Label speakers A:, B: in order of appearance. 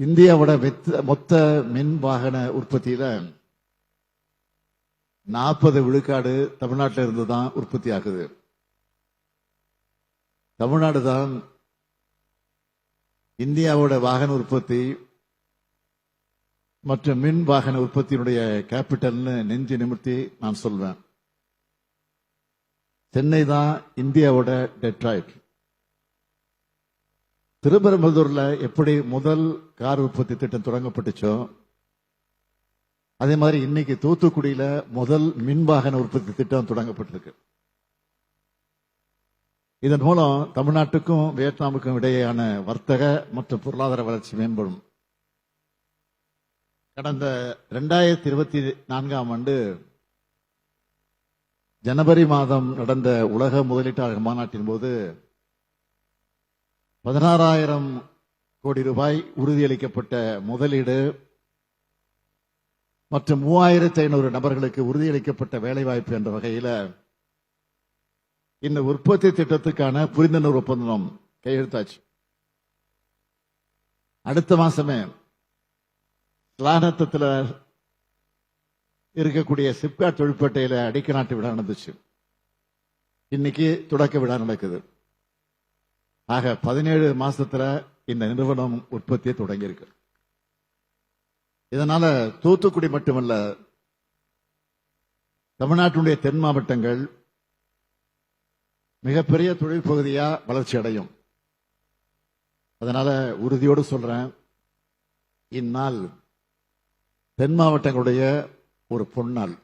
A: இந்தியாவோட மொத்த மின் வாகன உற்பத்தியில 40 விழுக்காடு தமிழ்நாட்டில் இருந்து தான் உற்பத்தி ஆகுது. தமிழ்நாடு தான் இந்தியாவோட வாகன உற்பத்தி மற்றும் மின் வாகன உற்பத்தியினுடைய கேபிட்டல்னு நெஞ்சு நிமிர்த்தி நான் சொல்வேன். சென்னை தான் இந்தியாவோட டெட்ராய்ட். திருப்பரம்பலூர்ல எப்படி முதல் கார் உற்பத்தி திட்டம் தொடங்கப்பட்டுச்சோ அதே மாதிரி இன்னைக்கு தூத்துக்குடியில முதல் மின்வாகன உற்பத்தி திட்டம் தொடங்கப்பட்டிருக்கு. இதன் மூலம் தமிழ்நாட்டுக்கும் வியட்நாமுக்கும் இடையேயான வர்த்தக மற்றும் பொருளாதார வளர்ச்சி மேம்படும். கடந்த 2024ஆம் ஆண்டு ஜனவரி மாதம் நடந்த உலக முதலீட்டாளர் மாநாட்டின் போது 16,000 கோடி ரூபாய் உறுதியளிக்கப்பட்ட முதலீடு மற்றும் 3,500 நபர்களுக்கு உறுதியளிக்கப்பட்ட வேலைவாய்ப்பு என்ற வகையில் இந்த உற்பத்தி திட்டத்துக்கான புரிந்துணர்வு ஒப்பந்தம் கையெழுத்தாச்சு. அடுத்த மாசமே ஸ்லானத்தில் இருக்கக்கூடிய சிப்காட் தொழிற்பேட்டையில அடிக்கநாட்டு விழா நடந்துச்சு. இன்னைக்கு தொடக்க விழா நடக்குது. ஆக 17 மாசத்துல இந்த நிறுவனம் உற்பத்தியை தொடங்கியிருக்கு. இதனால தூத்துக்குடி மட்டுமல்ல, தமிழ்நாட்டினுடைய தென் மாவட்டங்கள் மிகப்பெரிய தொழில் பகுதியா வளர்ச்சி அடையும். அதனால உறுதியோடு சொல்றேன், இந்நாள் தென் மாவட்டங்களுடைய ஒரு பொன்னாள்.